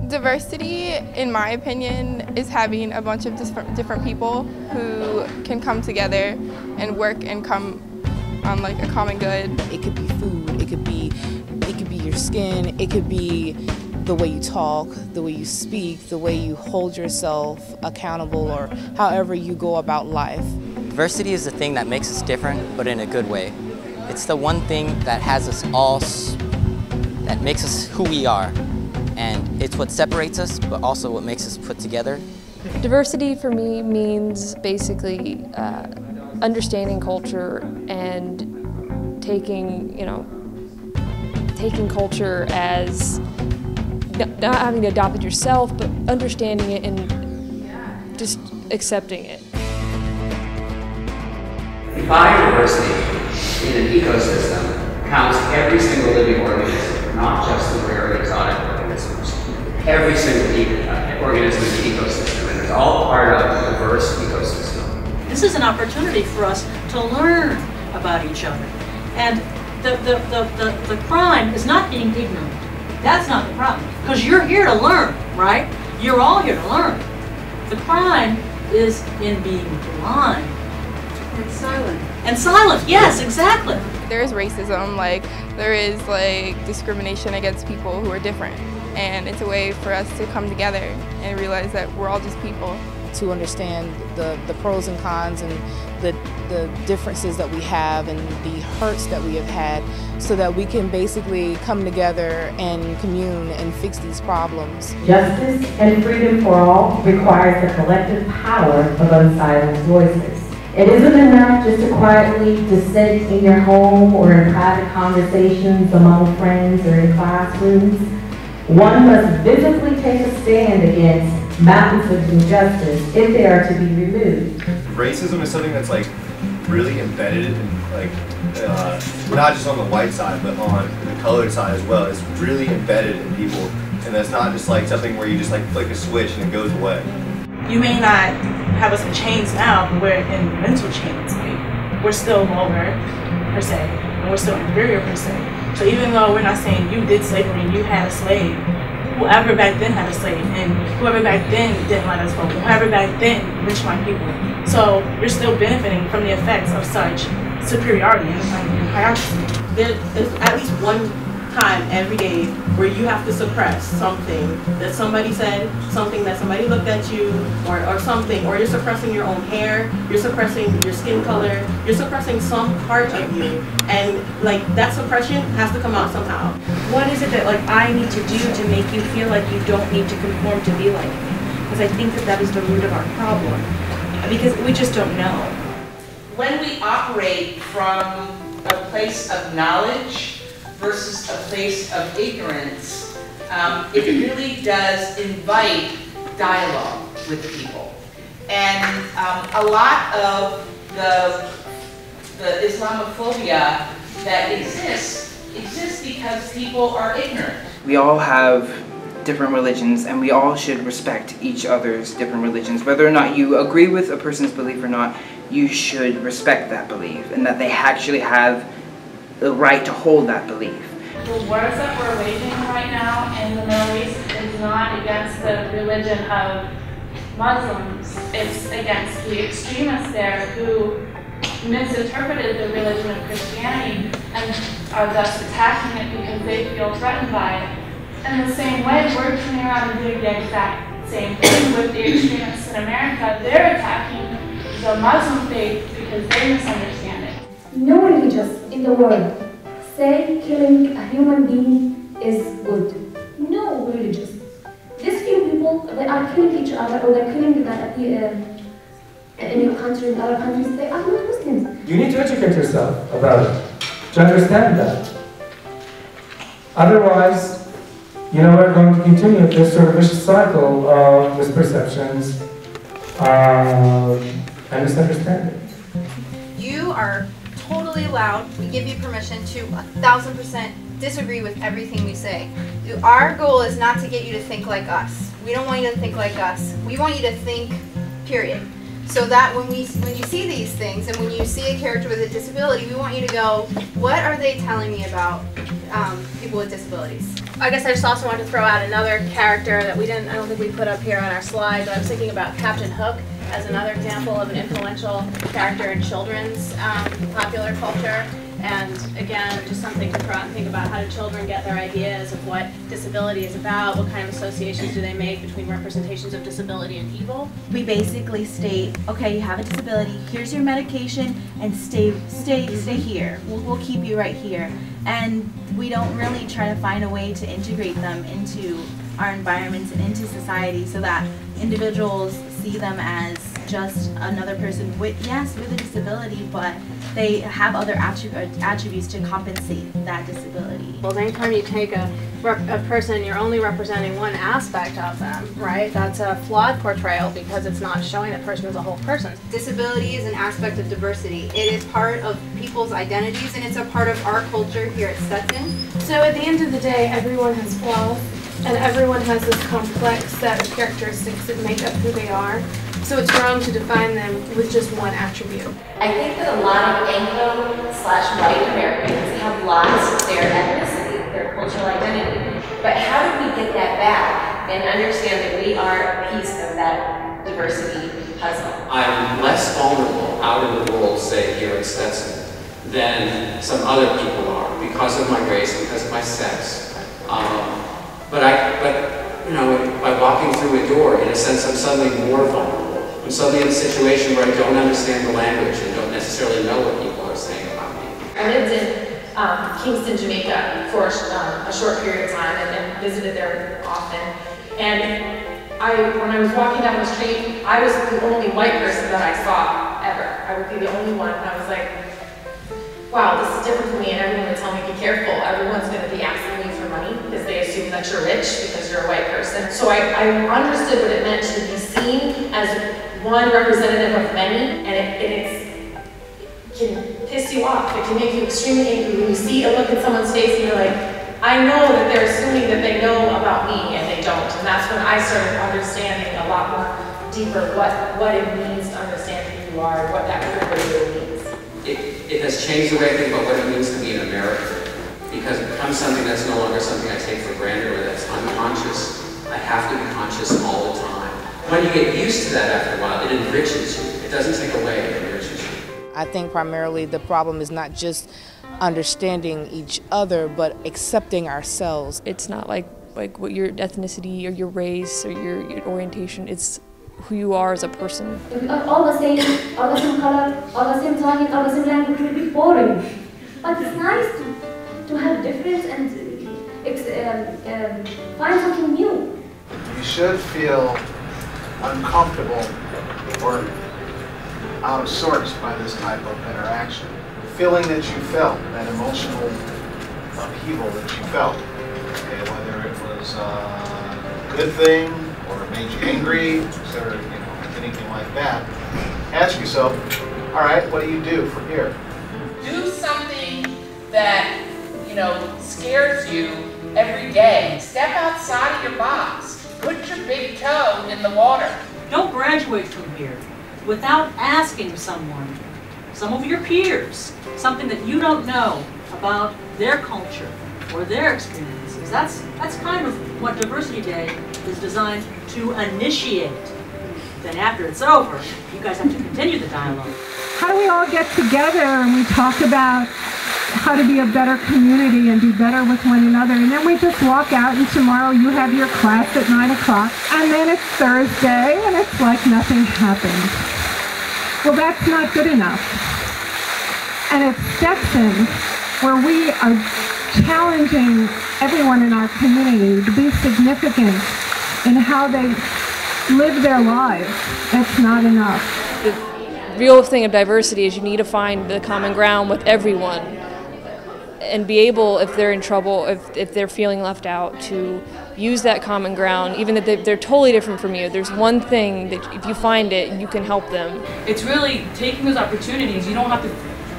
Diversity, in my opinion, is having a bunch of different people who can come together and work and come on like a common good. It could be food, it could be your skin, it could be the way you talk, the way you speak, the way you hold yourself accountable, or however you go about life. Diversity is the thing that makes us different, but in a good way. It's the one thing that has us all, that makes us who we are. And it's what separates us, but also what makes us put together. Diversity for me means basically understanding culture and taking culture as not having to adopt it yourself, but understanding it and just accepting it. Biodiversity in an ecosystem counts every single living organism, not just the rare exotic organisms. Every single organism in the ecosystem, and it's all part of a diverse ecosystem. This is an opportunity for us to learn about each other. And the crime is not being ignorant. That's not the problem. Because you're here to learn, right? You're all here to learn. The crime is in being blind. And silent. And silent, yes, exactly. There is racism, like there is like discrimination against people who are different. And it's a way for us to come together and realize that we're all just people. To understand the pros and cons and the differences that we have and the hurts that we have had, so that we can basically come together and commune and fix these problems. Justice and freedom for all requires the collective power of unsilenced voices. It isn't enough just to quietly sit in your home or in private conversations among friends or in classrooms. One must visibly take a stand against mountains of injustice if they are to be removed. Racism is something that's like really embedded in like not just on the white side but on the colored side as well. It's really embedded in people, and that's not just like something where you just like flick a switch and it goes away. You may not have us in chains now, but we're in mental chains. We're still lower per se, and we're still inferior per se. So even though we're not saying you did slavery and you had a slave, whoever back then had a slave, and whoever back then didn't let us vote, whoever back then lynched my people. So you're still benefiting from the effects of such superiority and hierarchy. There is at least one time every day where you have to suppress something that somebody said, something that somebody looked at you, or something, or you're suppressing your own hair, you're suppressing your skin color, you're suppressing some part of you, and like that suppression has to come out somehow. What is it that like I need to do to make you feel like you don't need to conform to be like me? Because I think that is the root of our problem, because we just don't know. When we operate from a place of knowledge versus a place of ignorance, it really does invite dialogue with people. And a lot of the Islamophobia that exists because people are ignorant. We all have different religions, and we all should respect each other's different religions. Whether or not you agree with a person's belief or not, you should respect that belief, and that they actually have the right to hold that belief. The wars that we're waging right now in the Middle East is not against the religion of Muslims. It's against the extremists there who misinterpreted the religion of Christianity and are thus attacking it because they feel threatened by it. In the same way, we're turning around and doing the exact same thing with the extremists in America. They're attacking the Muslim faith because they misunderstand it. No religious in the world say killing a human being is good. No religious. These few people, they are killing each other, or they're killing in your country, in other countries, they are not Muslims. You need to educate yourself about it, to understand that. Otherwise, we're going to continue this sort of vicious cycle of misperceptions and misunderstanding. You are totally allowed. We give you permission to 1000% disagree with everything we say. Our goal is not to get you to think like us. We don't want you to think like us. We want you to think, period. So that when you see these things and when you see a character with a disability, we want you to go, what are they telling me about people with disabilities? I guess I just also wanted to throw out another character that I don't think we put up here on our slide, but I was thinking about Captain Hook as another example of an influential character in children's popular culture. And again, just something to throw out and think about, how do children get their ideas of what disability is about? What kind of associations do they make between representations of disability and evil? We basically state, okay, you have a disability, here's your medication, and stay here. We'll keep you right here. And we don't really try to find a way to integrate them into our environments and into society so that individuals see them as just another person with a disability, but they have other attributes to compensate that disability. Well, anytime you take a person, you're only representing one aspect of them, right? That's a flawed portrayal because it's not showing that person as a whole person. Disability is an aspect of diversity. It is part of people's identities, and it's a part of our culture here at Stetson. So at the end of the day, everyone has flaws, and everyone has this complex set of characteristics that make up who they are. So it's wrong to define them with just one attribute. I think that a lot of Anglo/white Americans have lost their ethnicity, their cultural identity. But how do we get that back and understand that we are a piece of that diversity puzzle? I'm less vulnerable out in the world, say here in Stetson, than some other people are because of my race, because of my sex. But by walking through a door, in a sense, I'm suddenly more vulnerable. I'm suddenly in a situation where I don't understand the language and don't necessarily know what people are saying about me. I lived in Kingston, Jamaica for a short period of time and visited there often. And when I was walking down the street, I was the only white person that I saw ever. I would be the only one, and I was like, wow, this is different for me, and everyone would tell me, be careful, everyone's going to be asking you for money because they assume that you're rich because you're a white person. So I understood what it meant to be seen as one representative of many, and it can piss you off. It can make you extremely angry when you see a look in someone's face and you're like, I know that they're assuming that they know about me and they don't. And that's when I started understanding a lot more deeper what it means to understand who you are, what that privilege really means. It has changed the way I think about what it means to be an American, because it becomes something that's no longer something I take for granted or that's unconscious. I have to be conscious all the time. When you get used to that after a while, it enriches you. It doesn't take away, it enriches you. I think primarily the problem is not just understanding each other, but accepting ourselves. It's not like what your ethnicity or your race or your orientation, it's who you are as a person. If we are all the same, all the same color, all the same target, all the same language, it would be boring. But it's nice to have difference and find something new. You should feel uncomfortable or out of sorts by this type of interaction. The feeling that you felt, that emotional upheaval that you felt, okay, whether it was a good thing or it made you angry, or anything like that, ask yourself, all right, what do you do from here? Do something that, scares you every day. Step outside of your box. Put your big toe in the water. Don't graduate from here without asking someone, some of your peers, something that you don't know about their culture or their experiences. That's kind of what Diversity Day is designed to initiate. Then after it's over, you guys have to continue the dialogue. How do we all get together and we talk about how to be a better community and be better with one another, and then we just walk out and tomorrow you have your class at 9 o'clock and then it's Thursday and it's like nothing happened. Well, that's not good enough. And at Stetson, where we are challenging everyone in our community to be significant in how they live their lives, that's not enough. The real thing of diversity is you need to find the common ground with everyone and be able, if they're in trouble, if they're feeling left out, to use that common ground, even if they're totally different from you. There's one thing that if you find it, you can help them. It's really taking those opportunities. You don't have to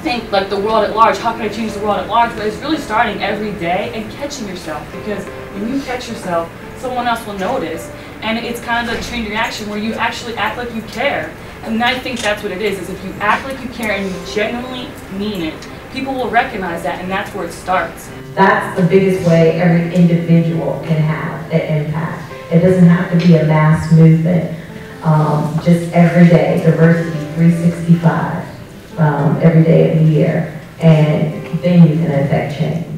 think like the world at large, how can I change the world at large, but it's really starting every day and catching yourself, because when you catch yourself, someone else will notice, and it's kind of a chain reaction where you actually act like you care, And I think that's what it is if you act like you care and you genuinely mean it, people will recognize that, and that's where it starts. That's the biggest way every individual can have an impact. It doesn't have to be a mass movement. Just every day, diversity 365, every day of the year, and then you can affect change.